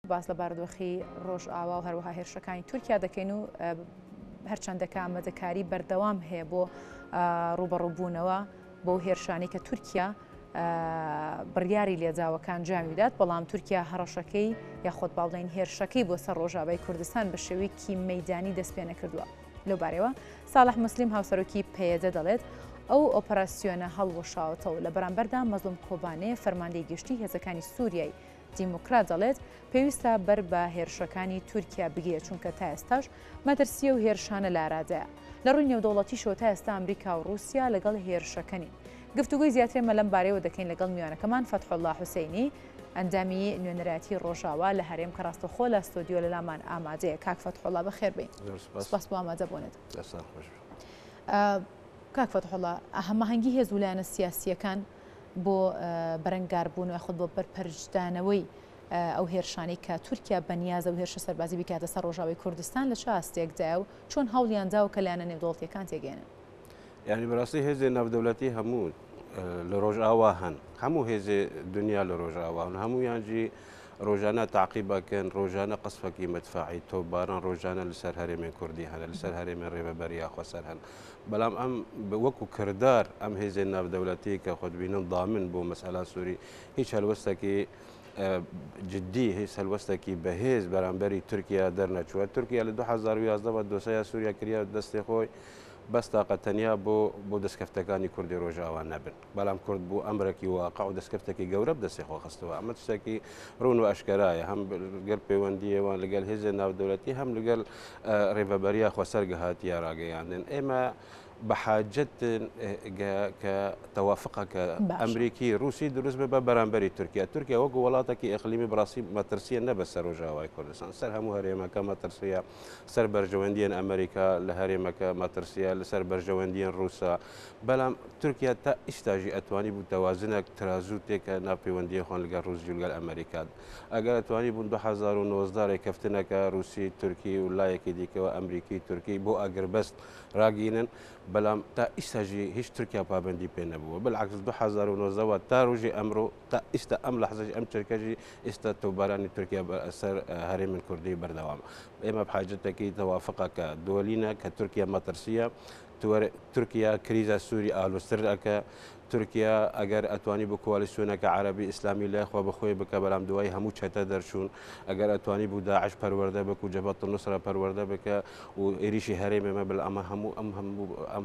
باس لە بارودۆخی ڕۆژئاوا و هەروەها هێرشەکانی تورکیا دەکەین و هەرچەندەکە ئامادەکاری بەردەوام هەیە بۆ ڕوبەڕووبوونەوە بۆ هێرشانی کە تورکیا بڕیاری لێجاوەکان جامیدات، بەڵام تورکیا هەڕەشەکەی یاخۆت باڵێن هێرشەکەی بۆ سەر ڕۆژاوای کوردستان بە شێوەیەکی مەیدانی دەست پێ نەکردووە. لەو بارەوە ساڵح موسلیم هاوسەرۆکی پێیەدە دەڵێت ئەو ئۆپەراسیۆنە هەڵوەشاوەتەوە لە بەرامبەردا مەزلوم کۆبانێ فەرماندەی گشتی هێزەکانی سووریای دیموکرات دەڵێت پێویستە بەر بە هێرشەکانی تورکیا بگیرێت چونکە تا ئێستاش مەترسیە و هێرشانە لاراجەیە. لە ڕووی نێودەوڵەتیشەوە تا ئێستا ئەمریکا و رووسیا لەگەڵ هێرشەکەنی گفتوگوی زیاترێمە لەم بارەوە دەکەین لەگەڵ میوانەکەمان فەتحوڵڵا حوسەینی ئەندامی نوێنەرەتی ڕۆژاوا لە هەرێم کە ڕاستەخۆ لە ستۆدیۆ لە لامان ئامادەیە. کاک فەتحوڵڵا بەخێر بێن. سپاس بۆ ئامادە بوونێت. کاک فەتحوڵڵا هەماهەنگی هێز و لایەنە سیاسیەکان بۆ بەرەنگاربوون و یاخود بۆ بەرپەرشدانەوەی ئەو هێرشانی کە تورکیا بەنیازە و هێرشە سەربازی بکاتە سەر ڕۆژاوی کوردستان لە چ ئاستێکدایە و چۆن هەوڵیانداوە کە لایەنە نێودەوڵەتیەکان تێگەێنن؟ یعنی بەڕاستی هێزێ ناودەوڵەتی هەموو لە ڕۆژئاوا هەن، هەموو هێزێ دنیا لە ڕۆژئاواون، هەموویانجی ڕۆژانە تاقیبەکەن، ڕۆژانە قسفەکی مدفاعی تۆباران ڕۆژانە لەسەر هەرێمی کوردی هەن، لەسەر هەرێمی ڕێبەبەری یاخوا سەر هەن. بەڵام ئەم وەکو کردار ئەم هێزێ ناودەوڵەتی کە خۆتبینن دامن بۆ مەسئلە سووری هیچ هەلوەستێکی جدی هیچ هەلوەستێکی بەهێز بەرامبەری تورکیا دەرنەچووە. تورکیا لە 2011 دۆسەیە سووریا کریا دەستی خۆی بەس تاقە تەنیا بۆ دەستکەفتەکانی کوردی ڕۆژئاوا نەبن، بەڵام کورد بوو ئەمرێکی واقع و دەستکەفتێکی گەورە بدەستی خۆ خستەوە. ئەمە شتێکی ڕوون و ئەشکرایە، هەم لەگەڵ پەیوەندیەوەوان لەگەڵ هێزە ناودەوڵەتی هەم لەگەڵ ڕێبەبەریە خۆسەرگە هاتیە ڕاگەیاندن. ئێمە بحاجة كتوافق كأمريكي روسي دروس ببا برامبري تركيا وقو ولاتك إقليمي براسي مترسيا نبس سروجاواي كردستان سر همو هريما كمترسيا سر برجوانديا أمريكا لهريما كمترسيا لسر برجوانديا روسا بلام تركيا تا استاجي أتواني بتوازنك ترازوتك نابي ونديا خان لقى روسيا لقى أمريكا أجل أتواني بون 2019 كفتنا كروسي تركي ولا يكيديك وأمريكي تركي بو أجر بس راجينا بلام تا استاجي هيش تركيا بابندي بين أبوه بالعكس 2019 تا روجي أمره تا أم لحظة أم تركيا توباراني تركيا سر هرم الكردي بردوام إما بحاجتك توافقك دولينا كتركيا مترسية تركيا كريزة سوري آلو سرك تركيا اگر اتوانی بو کوالسیون که عربی اسلامی لا خو بخوی بک بلام دوای همو چته درشون اگر اتوانی بو داعش پرورده بک و جبهه النصره پرورده بک و ایریشی هرم ما بل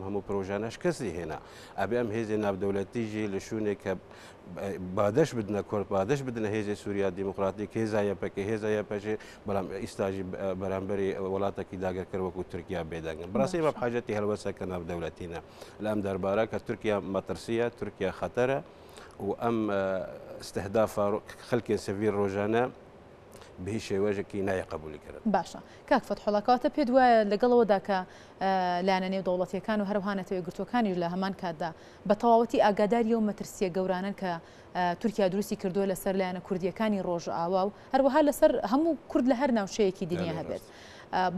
همو پروژانش کسی هنا ابي ام هيزي ناب دولتي جي لشونه ك بعدش بدنا كورد بعدش بدنا هيزي سوريا ديمقراطية هيزايا بك هيزايا بك بلام استاجي برامبري ولاتك داگر كروكو تركيا بيدان براسي ما بحاجتي هلوسه كناب دولتينا الام دربارك تركيا مترسيه تركيا خطره وام استهداف خلق سفير روجانا به شێوەیەکی نایقبولی کرد. باشە کاک فەتحوڵڵا کەواتە پێت وایە لەگەڵەوەدا کە لایەنە نێودەوڵەتیەکان و هەروهانەتەوەی گرتوەکانی لە هەمان کاتدا بە تەواوەتی ئاگاداری و مەترسیە گەورانن کە تورکیا دروستی کردووە لەسەر لایەنە کوردیەکانی ڕۆژئاوا و هەروەها لەسەر هەموو کورد لە هەر ناوچەیەکی دنیا هەبێت.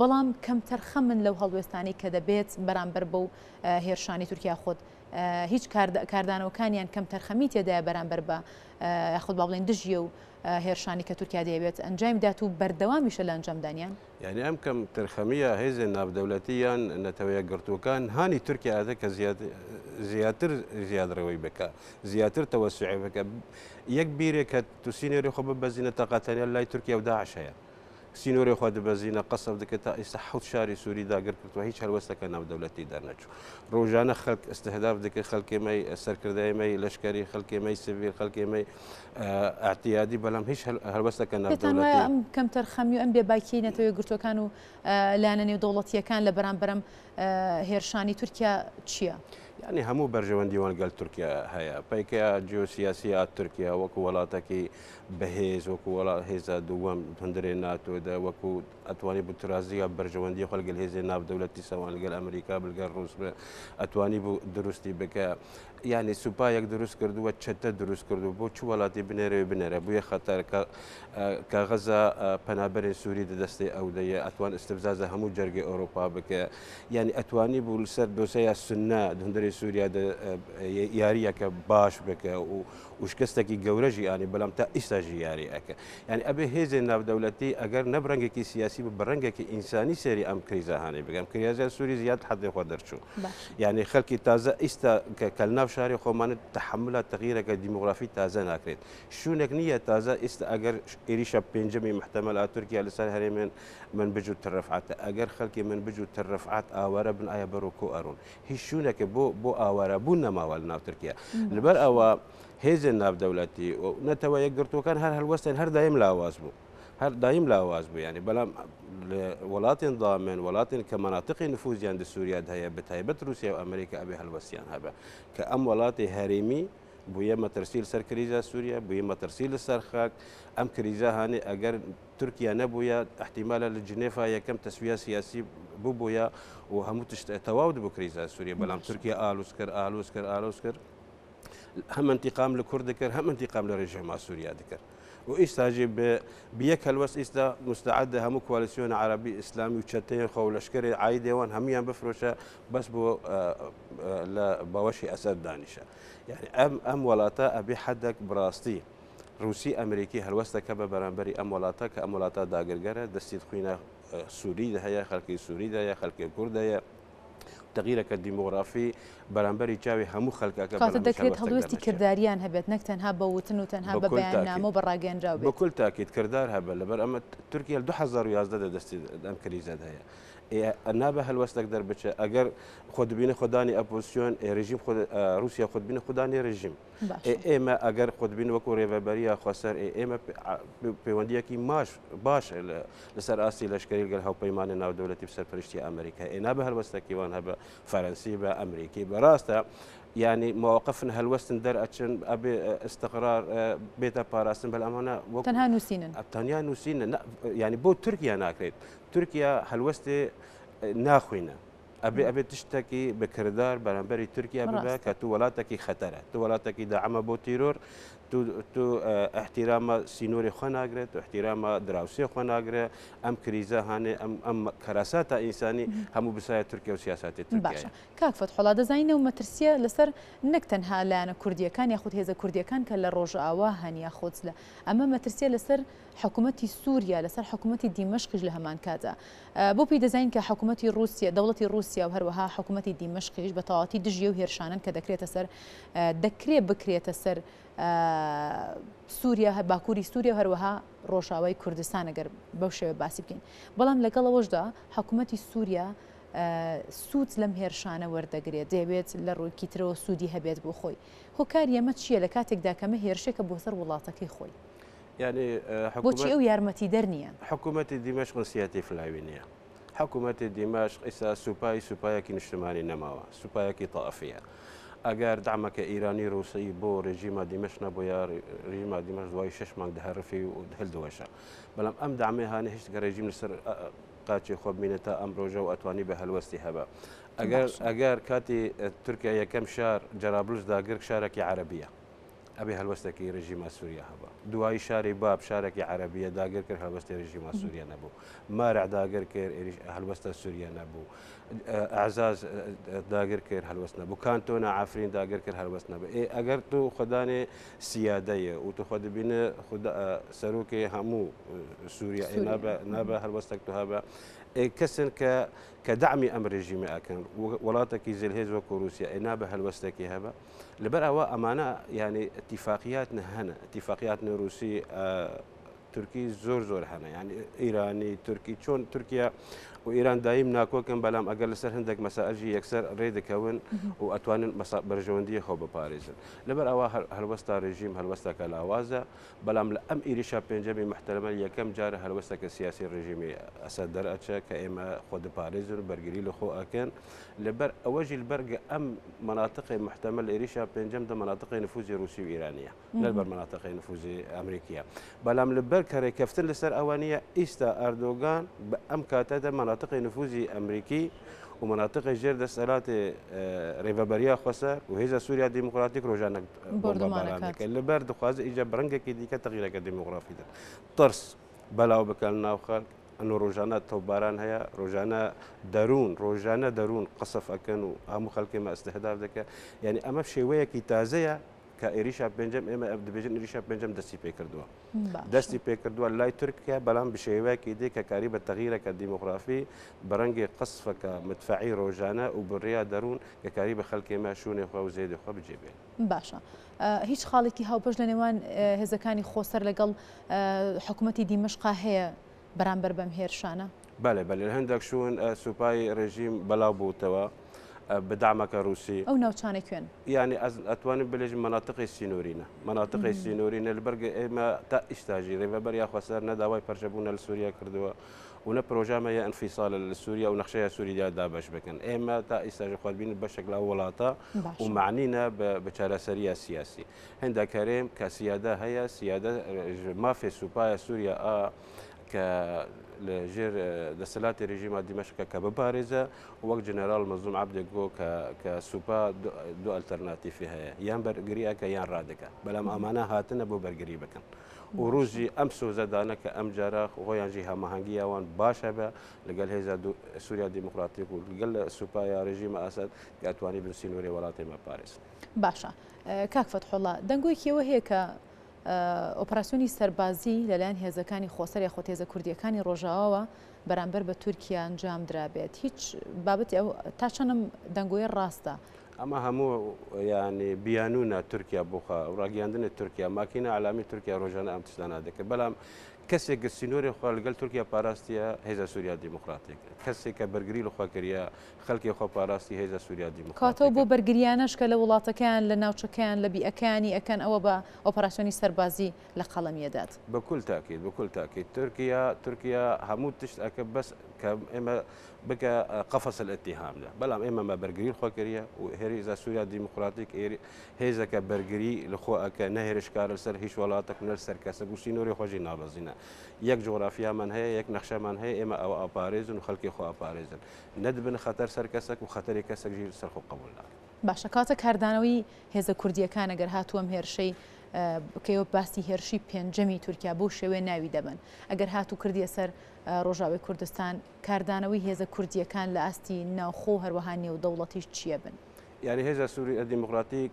بەڵام کەمتەرخە من لەو هەڵوێستانی کە دەبێت بەرامبەر بەو هێرشانی تورکیا خۆت هیچ کاردانەوەکانیان کەم تەرخەمی تێدایە بەرامبەر بە یاخود با بڵێن دژیە و هێرشانی کە تورکیا دەیەوێت ئەنجام دات و بەردەوامیشە لە ئەنجامدانیان. یعنی ئەم کەم تەرخەمیە هێزە ناودەوڵەتیان نەتەوەیە گرتوەکان هانی تورکیا ئەدە کە زیاتر زیادڕەوەی بکە زیاتر تەوەسعی بکە یەک بیرێک کە تو سینێری خۆ ببەزینە تەقەتەنیا لای تورکیا و داعش هەیە سینۆری خۆ دەبەزینە قەسەف دەکە تا ئێستا حوت شاری سووری داگر کردووە هیچ هەلوەستەکە ناودەوڵەتی دەرنەچوو ڕۆژانە خەڵک ئستهداف دەکە خەڵکێمەی سەرکردایمەی لەشکری خەڵکێمەی سڤیل خەڵکێمەی ئاعتیادی بەڵام هیچ هەلوەستەکە ناودەوڵەتی ئەم کەم تەرخەمی و ئەم بێباکی نەتەوەی گرتوەکان و لایەنە نێودەوڵەتیەکان لە بەرامبەرم هێرشانی تورکیا چییە؟ يعني همو برجوانديوان قال تركيا هيا بايكا جيوسياسية تركيا وكو ولاتكي بهيز وكو ولا هيزا دوام هندري ناتو دا وكو اتواني بترازيا برجواندي خلق الهيزي ناف دولتي سواء قال امريكا بالقال روس اتواني بو دروستي بكا يعني سوبا يك دروس كردو وتشتا دروس كردو بو شو ولاتي بنيري بو خطر كغزا بنابر سوري دستي او دي اتوان استفزاز همو جرجي اوروبا بكا يعني اتواني بو سر دوسيا السنه هندري سوريا ياريا كباش بك وشکستێکی گەورەژی ینی بەڵام تا ئیساژی یاری ئەکە ینی ئەبێ هێزێ ناودەولەتی ئەگەر نەبرەنگێکی سیاسی بەڕەنگێکی ئینسانی سێری ئەم کریزەهانی بگەم کریازیان سووری زیاد حەدی خۆ دەرچوو یعنی خەڵکی تازە ئیستا کە ناو شاری خۆمانت تحملە تغییرەکە دیموگرافی تازە ناکرێت شوونێک نییە تازە ئیستا ئەگەر عێریشە پێنجەمی محتەمەل تورکیا لەسەر هەرێمێن من بجو ترفعاتە ئەگەر خەڵکی من بجو ترفعات ئاوارە بن ئایا بەرۆکۆ ئەڕون هیچ شوونێکە بۆ ئاوارە بوون نەماوە لە ناو تورکیا لەبەر ئەوە هێزە ناودەوڵەتی نەتەوە یەکگرتوەکان هەر هەلوەستن هەر دایم لاواز بوو هەر دایم لاواز بوو ینی بەڵام وڵاتین دامن وڵاتین کە مناطقی نفوزیان لە سووریا هەیە بەتایبەت رووسیا و ئەمریکا ئەبێ هەلوەستیان هەبە کە ئەم وڵاتی هەرێمی بووە مەترسیل سەر کریزە سووریا بووە مەترسیل لەسەر خاک ئەم کریزە هاانی ئەگەر تورکیا نەبووە احتیمالە لە جنێفا یەکەم تەسویە سیاسی بووە و هەموو تەواو بوو کریزە سووریا بەڵام تورکیا ئالوز کرد هم انتقام لكرد كر هم انتقام لرجيم سوريا ذكر وإستاجي بيك هالوس إستا مستعدة هم كواليسيون عربي إسلامي وشتين خول أشكري عايدة وان هميان بفرشة بس بو لا بوشي أسد دانشة يعني أم ولاتا أبي حدك براستي روسي أمريكي هالوستا كبا برانبري أم ولاتا كأم ولاتا داقرقرة دستيد خوينا سوري ده هي خلقي سوري ده هي خلقي كرد هي تغییرەکە دیموگرافی بەرامبەری چاوی هەموو خەڵکەکە کاتە دەکرێت هەڵوێستی کردداریان هەبێت نەک تەنها بەوتن و تەنها بە بەیاننامە و بەڕاگەنجاو بێت بەکل تاکید کردار هەبە لەبەر ئەمە تورکیا 2011 دەستی ئەم کریزە هەیە نابە هەلوەستێک دەربچێ ئەگەر خۆدبینە خۆدانی ئەپۆزیسیۆن ڕژیم رووسیا خۆدبینە خوددانی ڕژیم ئێمە ئەگەر خۆدبین وەکو ڕێڤەبەریە خۆسەر ئێمە پەیوەندیەکی باش لەسەر ئاسی لەشکری گەل هاوپەیمانی ناودەوڵەتی سەرپەرشتی ئەمریکا نابە هەلوەستێکیوان هەبە فەرەنسی بە ئەمریکی بەڕاستە يعني مواقفنا هالوستن در أتشن أبي استقرار بيتا باراستن بالأمانة تنها نوسينن تنها نوسينن يعني بو تركيا ناكريت تركيا هالوستي ناخوينا أبي تشتكي بكردار برانبري تركيا ببا كتو ولاتكي خطرة تو ولاتكي دعم بو تيرور تو احترام سينوري خناغره تو احترام دراوسي خناغره ام كريزه هاني ام كراسات انساني هم بسايا تركيا وسياسات تركيا باشا كاك فتح الله دزاينه ومترسيه لسر نكتنها لان كرديه كان ياخذ هذا كرديه كان كلا روج اواهن ياخذ له اما مترسيه لسر حكومتي سوريا لسر حكومتي دمشق لها مان كذا بوبي دزاين كحكومتي روسيا دولتي روسيا وهروها حكومتي دمشق بطاطي دجي وهرشانن كذكريت سر دكري بكريت سر سووریا باکووری سووریا هەروەها ڕۆژاوای کوردستان ئەگەر بەو شێوە باسی بکەین بەڵام لەگەڵەوەشدا حکوومەتی سووریا سوود لەم هێرشانە وەردەگرێت دەبێت لە ڕوویکی ترەوە سوودی هەبێت بۆ خۆی هۆکاری ئەمە چییە لە کاتێکدا کەمە هێرشێکە بۆ سەر وڵاتەکەی خۆی يعني بۆچی ئەو یارمەتی دەرنیە حکوومەتی دمشق سیاتی فلاوی نییە حکوومەتی دمشق ئێستا سوپایەکی نیشتمانی نەماوە سوپایەکی تەعافیە ئەگەر دعمەکە ئیرانی رووسی بۆ ڕێژیمە دیمەش نەبووە ڕژیمە دیمەش دوای 6 مانگ دەهەرفی و هەلدوەشە بەڵام ئەم دامێ هاانە هیچ ڕێژیم لەسەر قاچی خۆ بینێتە ئەم ڕۆژە و ئەتوانی بە هەلوەستی هەبە ئەگەر کاتی تورکیا یەکەم شار جەرابلوس داگرک شارێکی عەرەبیە ئەبێ هەلوەستێکی ڕژیمە سووریا هەبە دوای شاری باب شارێکی عەرەبیە داگر کرد هەلوەستی ڕژیمە سووریا نەبوو مارع داگر کرد هەلوەستە سووریا نەبوو اعزاز داگر کرد هەلوەست نەبوو کانتۆنا عافرین داگر کرد هەلوەست نەبوو ئەگەر تو خۆدانێ سیادەیە و تو خۆ دەبینە سەرۆکی هەموو سووریا نابە هەلوەستێک تو هەبە كسن كدعم أمر رژیم ئەکەن وڵاتێکی زلهێز وەکو رووسیا نابە هەلوەستێکی هەبە لەبەر ئەوە ئەمانە يعني اتفاقياتنا هەنە اتفاقياتنا رووسی تورکی زۆر هەنە يعني ئیرانی تورکی چۆن تورکیا و ئیران دایم ناکۆکن بەڵام ئەگەر لەسەر هەندێک مەسائلژی یەکسەر ڕێ دەکەون و ئەتوانن بەرژەوەندی خۆ بپارێزن لەبەر ئەوە هەلوەستا ڕێژیم هەلوەستەکە لاوازە بەڵام لە ئەم ئیریشا پێنجەمی محتەرمە یەکەم جارە هەلوەستەکە سیاسی ڕێژیمی ئەسەد دەرئەچە کە ئێمە خۆ دەپارێزن بەرگری لە خۆ ئەکەن لەبەر ئەوەژی بەرگە ئەم مناطقی محتەمەل ئێریشا پێنجەم دە مناطقی نفوزی رووسی و ئیرانیە لەبەر مناطقی نفوزی ئەمریکیە بەڵام لەبەر کەڕێکەفتن لەسەر ئەوانیە ئیستا ئەردۆگان بە ئەم کاتەدا مناطق نفوذي أمريكي ومناطق جير دسالات ريفابريا خسر وهذا سوريا ديمقراطيك روجانا بردمانك اللي برد خواز إجا برنجة كدي كتغيير كديموغرافي طرس بلاو بكالنا وخال أنه روجانا توباران هيا روجانا درون قصف أكنوا هم خلق ما استهداف ذكا يعني أما بشيء كي تازية کە عێریشا پێنجەم ئێمە دەبێژن عێریشا پێنجەم دەستی پێ کردووە دەستی پێ کردووە لای تورکیا بەڵام بشێوەیەکی دێ کە کاری بە تەغیرەکە دیموغرافی بەڕەنگی قسفەکە مدفعی ڕۆژانە و بڕیا دەروون کە کاری بە خەڵکێمە شوونێ خۆ و زێدی خۆ بجێبێن. باشە هیچ خاڵێکی هاوپەش لە نێوان هێزەکانی خۆسەر لەگەڵ حکوومەتی دیمەشقا هەیە بەرامبەر بەم هێرشانە؟ بەڵێ بەڵێ هەندێک شوون سوپای ڕێژیم بەلاو بووتەوە بدعمەکە رووسی ئەو ناوچانە کوێن؟ یعنی ئەتوانین بلێژم مناطقی سینۆرینە مناطقی سینۆرینە لەبەرگە ئێمە تا ئیشتاژی ڕێڤەبەر یا خۆسەر نەداوای پەرچەبوونە لە سووریا کردووە و نە پرۆژامەیە ئەنفیساڵە لە سووریا و نەخشەیە سووریا دابش بکەن ئێمە تا ئیستاژی خۆبین بەشێک لە وڵاتە و معنینە بە چارەسەریە سیاسی هەندێک کارێم کە سیادە هەیە سیادە مافێ سوپایە سووریا کە لە ژێر دەسەلاتی ڕێژیما دیمەشقە کە بپارێزە وەک جنەرال مەزلوم عەبدێک گۆ کە سوپا دو ئەلتەرناتیفی هەیە یان بەرگریەکە یان ڕادەکە بەڵام ئەمانە هاتنە بۆ بەرگری بکەن و ڕۆژی ئەم سۆزەدانە کە ئەم جارە خۆیانژی هەماهەنگی ئەوان باشە بە لەگەڵ هێزە سووریا دیموکراتیک و لەگەڵ سوپایە ڕێژیمە ئاساد کە ئەتوانی بنسینۆری وڵاتێمە پارێز. باشە کاک فەتحوڵڵا دەنگۆیەکیەوە هەیە کە ئۆپەراسیۆنی سەربازی لەلایەن هێزەکانی خۆسەر یاخۆ هێزە کوردیەکانی ڕۆژاوەوە بەرامبەر بە تورکیا ئەنجام درابێت هیچ بابەتی ئەو تا چەندم دەنگۆیە ڕاستە؟ ئەمە هەموو ینی بیانونە تورکیا بخە ڕاگەاندنی تورکیا ماکینە علامی تورکیا ڕۆژانە ئەم تشتانە دەکرد بەڵام کەسێک سینۆری خۆ لەگەڵ تورکیا پاراستیە هێزە سووریا دیموکراتیک کەسێک کە بەرگری لە خۆکردە خەڵکی خۆ پاراستی هێزە سووریا دیموکراتیک کاتەوە بۆ بەرگریانەش کە لە وڵاتەکان لە ناوچەکان لە بیئەکانی ئەکەن ئەوە بە ئۆپەراسیۆنی سەربازی لە قەڵەمیەدات بەکل تاکید تورکیا هەموو تشت ئەکە بەس کە ئێمە بکە قفص الاتهام ده بەڵام ئێمە مە بەرگری خۆکردە و هێزە سووریا دیموکراتیک هێزەکە بەرگری لە خۆ ئەکە نەهێرشکارە سەر هیچ وڵاتێک نەر سەرکەسە و سینۆری خۆشی نابەزینە یەک جغرافیامان هەیە یەک نەخشەمان هەیە ئێمە ئەوە ئاپارێزن و خەڵکی خۆ ئاپارێزن نەدبن خەتەر سەر کەسێک و خەتەری کەسێک ژیر سەرخۆ قبول ناکەن. باشە کاتە کاردانەوەی هێزە کوردیەکان ئەگەر هاتووەم هێرشەی بکەوە باسی هێرشی پێنجەمی تورکیا بۆ شێوێ ناوی دەبن ئەگەر هاتوو کردیە سەر ڕۆژاوی کوردستان کاردانەوەی هێزە کوردیەکان لە ئاستی ناوخۆ هەروەها نێودەوڵەتیش چییە بن؟ یعنی هێزە سووریا دیموکراتیک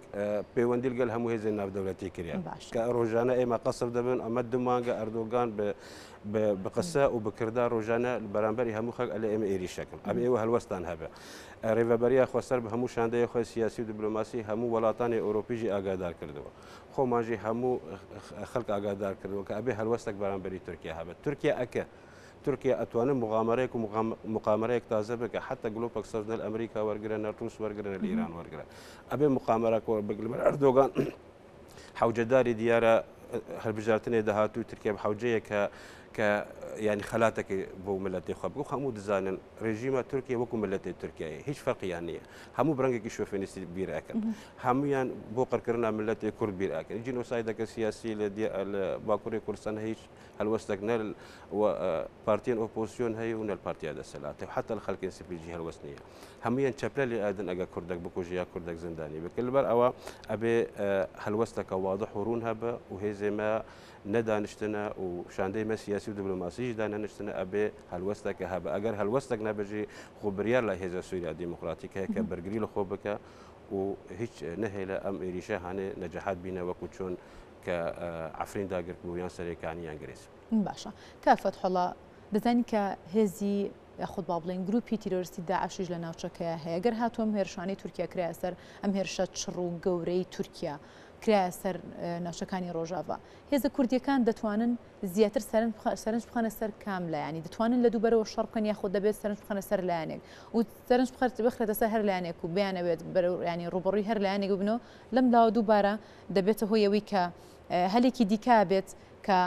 پەیوەندی لەگەڵ هەموو هێزە ناودەوڵەتی کردیان کە ڕۆژانە ئێمە قەسب دەبن ئەمە دومانگە ئەردۆگان بە قسە و بکردا ڕۆژانە بەرامبەری هەموو خەک ئەلێ ئێمە عێریشەکەم ئەمە ئێوە هەلوەستان هەبێ ڕێڤەبەریە خۆسەر بە هەموو شاندەیە خۆی سیاسی و دیبلۆماسی هەموو وڵاتانی ئەوروپیژی ئاگادار کردەوە خۆمانژی هەموو خەڵک ئاگادار کردەوە کە ئەبێ هەلوەستێک بەرامبەری تورکیا هەبێت تورکیا ئەکە تورکیا ئەتوانن مغامرەیەک و مقامرەیەک تازە بکە حتا گلۆپەک سەردە ئەمریکا وەرگرن ڕوس وەرگرن لە ئیران وەرگرن ئەبێ مقامرەك بگلبەر ئەردۆگان حوجەداری دیارە هەڵبژارتنێ داهاتوو تورکیا حوجەیە کە ینی خەلاتێکی بۆ ملەتی خۆ بگو هەموو دەزانن ڕێژیمە تورکیا وەکو ملەتی تورکیایی هیچ فەرقیان نییە هەموو بڕنگێکی شۆفێنیستی بیرەکەن هەمویان بۆ قڕکردنا ملەتی کورد بیرەکەن جینۆسایدەکە سیاسی لە باکووری کوردستان هیچ هەلوەستێک نە پارتیان ئۆپۆزیسیۆن هەیە و نەل پارتیا دەسەڵاتێ حتا لە خەڵکی سپیجی هەلوەست نییە هەمویان چەپلە لێ ئادن ئەگە کوردێک بکوژی یا کوردێک زندانی بکە لەبەر ئەوە ئەبێ هەلوەستەکە واضح و ڕوون هەبە و هێزێمە نەدانیشتنە و شاندەی مە سیاسی و دیبلۆماسیش دانەنیشتنە ئەبێ هەلوەستەکە هەبە ئەگەر هەلوەستێک نەبژی خۆبریار لە هێزە سووریا دیموکراتیکەیە کە بەرگری لە خۆ بکە و هیچ نەهێلە ئەم عێریشە هەانێ نەجەحات بینە وەکو چۆن کە عفرین داگرت بوویان سەرێکانیان گرێت. باشە کاک فەتحوڵڵا دەزانی کە هێزی یاخود با بڵێن گروپی تیرۆریستی داعشیش لە ناوچەکەیە هەیە گەر هاتووەم هێرشانەی تورکیا کرایە سەر ئەم هێرشە چڕ و گەورەی تورکیا کرایە سەر ناوچەکانی ڕۆژاوا هێزە کوردیەکان دەتوانن زیاتر سەرنج بخەنە سەر کام لایەنی دەتوانن لە دووبەرەوە شەڕ بکەن یاخود دەبێت سەرنج بخەنە سەر لایەنێک و سەرنج بخرێتە سەر هەر لایەنێک و بیانەوێت ینی ڕوبڕووی هەر لایەنێک بنەوە لەم لاوە دووبارە دەبێتە هۆیەوەی کە هەلێکی دیکە بێت کە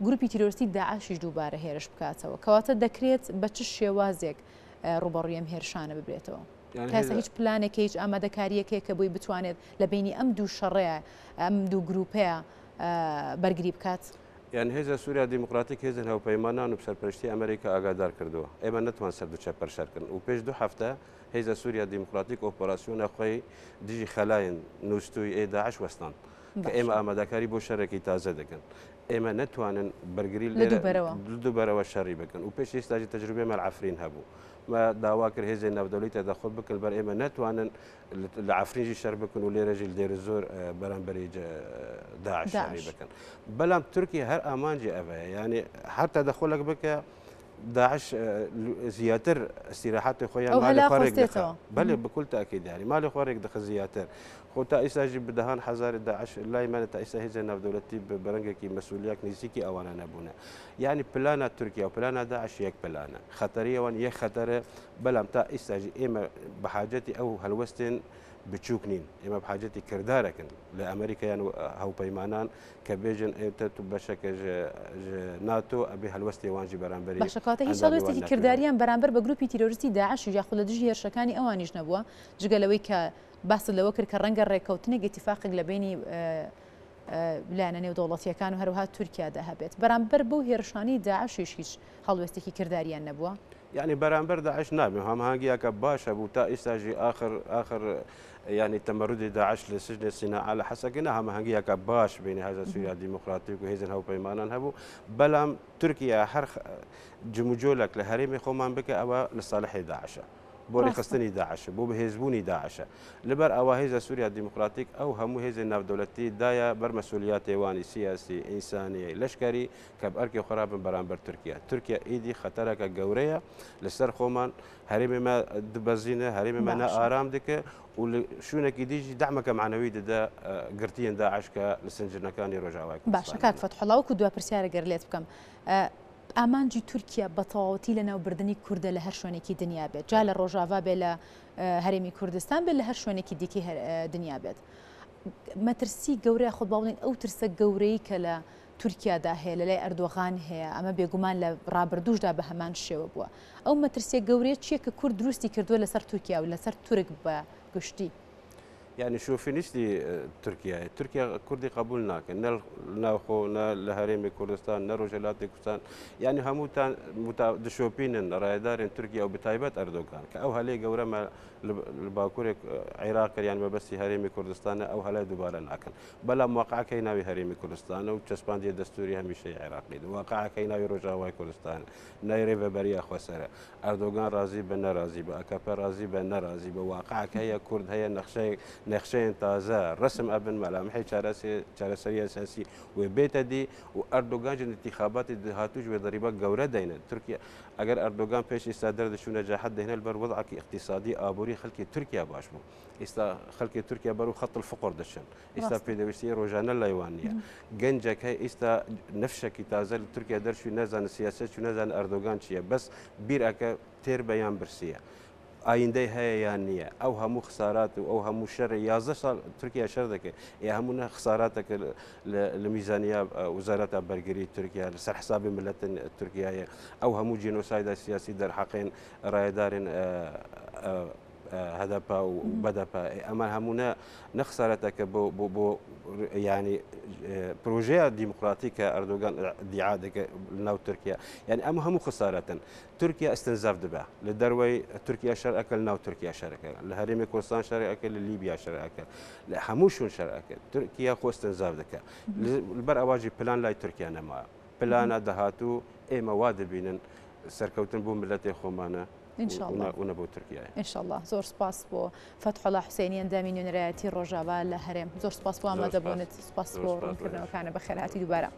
گروپی تیرۆریستی داعشیش دووبارە هێرش بکاتەوە کەواتە دەکرێت بە چ شێوازێک ڕوبەڕووی ئەم هێرشانە ببرێتەوە کەسە هیچ پلانێکی هیچ ئامادەکاریەکەیە کە بۆی بتوانێت لە بینی ئەم دوو شەڕەیە ئەم دوو گروپەیە بەرگری بکات یان هێزە سووریا دیموکراتیک هێزن هەوپەیمانان و سەرپەرشتی ئەمریکا ئاگادار کردووە ئێمە نەتوان سەر دووچە پەرشەرکردن و پێش 2 هەفتە هێزە سووریا دیموکراتیک ئۆپۆراسیۆنە خۆی دژی خەلایەن نووسوی داعش وەستان کە ئێمە ئامادەکاری بۆ شەرێکی تازە دەکەن ئێمە نەتوانن بەرگری دووبەرەوە شەڕی بکەن و پێش ئێستاژی تەجروبێ مەلعەفرین هەبوو ما داوا کرد هێزی ناودەوڵەتی دەخۆ بکەن بەر ئێمە نەتوانن لە عەفرینجی شەر بکەن و لێرەژی لێرە زۆر بەرامبەری داعش شەڕی بکەن بەڵام تورکیا هەر ئامانجی ئەوەیە یعنی هەر تەدەخۆلێک بکە داعش زیاتر استراحاتی خۆیان مالی خۆڕێک دەخە بەڵێ بكل تأكيد يعني مالی خۆڕێک دەخە زیاتر خۆ تا ئێستاژی بدەهان حەزاری داعش لایمانە تا ئێستا هێزە ناودەوڵەتی بەرەنگێکی مەسئولیت نزیکی ئەوانە نەبوونە یعنی پلانە تورکیا و پلانە داعش یەک پلانە خەتەریەوەن یەک خەتەرە بەڵام تا ئێستاژی ئێمە بەحاجەتی ئەو هەلوەستێن بچووک نین ئێمە بحاجەتی کردارەکەن لە ئەمریکایان و هەوپەیمانان کە بێژن ئێتە تو بەشەکە ناتۆ ئەبێ هەلوەستی وانجی بەرامبەری باشەکاتە هیچ هەلوەستێکی کرداریان بەرامبەر بە گروپی تیرۆریستی داعش و یاخود لە دژی هێرشەکانی ئەوانیش نەبووە جگەلەوەی کە باس لەوە کرد کە ڕەنگە ڕێککەوتنێک اتفاقێک لە بینی لایەنە نێودەوڵەتیەکان و هەروها تورکیادا هەبێت بەرامبەر بەو هێرشانی داعشیش هیچ هەڵوێستێکی کرداریان نەبووە يعني برامبر داعش نابي هم هاجي كباش ابو تا استاجي اخر يعني تمرد داعش لسجن سيناء على حسكنا هم هاجي كباش بين هذا سوريا الديمقراطية وهيزن هو بيمانان هبو بلام تركيا هر جمجولك لهريمي خومان بك او لصالح داعش بۆ ڕێخستنی داعش بۆ بەهێزبوونی داعشە لەبەر ئەوە هێزە سووریا دیموکراتیک ئەو هەموو هێزی ناودەوڵەتی دایە بەر مەسئولیاتێوانی سیاسی ئینسانی لەشکری کە ئەرکی خۆرابن بەرامبەر تورکیا تورکیا ئیدی خەتەرەکە گەورەیە لەسەر خۆمان هەرێمێمە دبەزینە هەرێمێمە ئارام دکە و شوونێکی دیژی دامەکە معنەوی دەدا گرتیان داعش کە لە سنجنەکانی ڕۆژاوای باشە کاک فەتحوڵاوەکو دوای پرسیارە گەر لێت بکەم ئامانجی تورکیا بە تەواوەتی لە ناوبردننی کوردە لە هەر شوێنێکی دنیا بێت جا لە ڕۆژاوا بێ لە هەرێمی کوردستان بێت لە هەر شوێنێکی دیکەی دنیا بێت مەترسی گەورەی خۆ باڵین ئەو ترسە گەورەی کە لە تورکیادا هەیە لە لای ئەردۆغان هەیە ئەمە بێگومان لە ڕابردوشدا بە هەمان شێوە بووە ئەو مەترسیە گەورەیە چییە کە کورد دروستی کردووە لەسەر تورکیا و لەسەر تورک بە گشتی يعني شوفي نشتي تركيا كردي قبول ناكن ناخو لهريم كردستان نروجلات كردستان يعني هموتان دشوبين رايدار تركيا وبتايبات اردوغان كاو هلي قورما الباكور عراق يعني ما بس هريم كردستان او هلا دوباره ناكن بلا موقع كيناوي هريم كردستان وتشسبان دي دستوري هميشه عراقي واقع كيناوي رجاوي كردستان نايريفا بريا خسره اردوغان راضي بن راضي باكابا راضي بن راضي بواقع هي كرد هي نقشين تازه رسم ابن ملامحي چارەسەری اساسي وبيت دي واردوغان جن انتخابات هاتوج وضريبه جوره دينا تركيا اگر اردوغان پیش استادر دشو نجاحت دهنا البر وضعك اقتصادي ابوري خلق تركيا باشبو استا خلق تركيا برو خط الفقر دشن استا بيدوسي روجانا لايوانيه جنجك هي استا نفشك تازه تركيا درشو نزان سياسه شو نزان اردوغان شيء بس بيرك تير بيان برسيه ئایندەی هەیە یان نییە ئەو هەموو خسارات و ئەو هەموو شەڕ 11 ساڵ تورکیا شەر دەکەێت یا هەموو خساراتەکە لە میزانیا وزارەتە بەرگری تورکیا لەسەر حسابی ملەتن تورکایە ئەو هەموو جینۆسایدا سیاسی دەرحەقین ڕایدارن هەدەپا و بەدەپا ئەمە هەموو نەخسارەتەکە بۆ يعني بروجيه ديمقراطية أردوغان ادعاء ناو تركيا يعني أما هم خسارة تركيا استنزاف دبا لدروي تركيا شر أكل ناو تركيا شر أكل لهريم كردستان شر أكل لليبيا شر أكل لحموشون شر أكل تركيا خو استنزاف دكا البر أواجي بلان لاي تركيا نما بلان دهاتو إيه مواد بينن سركوتن بو ملتي خومانه إن شاء الله ونبو تركيا إن شاء الله زور سباس بو فتح الله حسيني اندامي نونراتي روجابا لهرم زور سباس بو أما دبونت سباس بو كنا بخير هاتي دوباره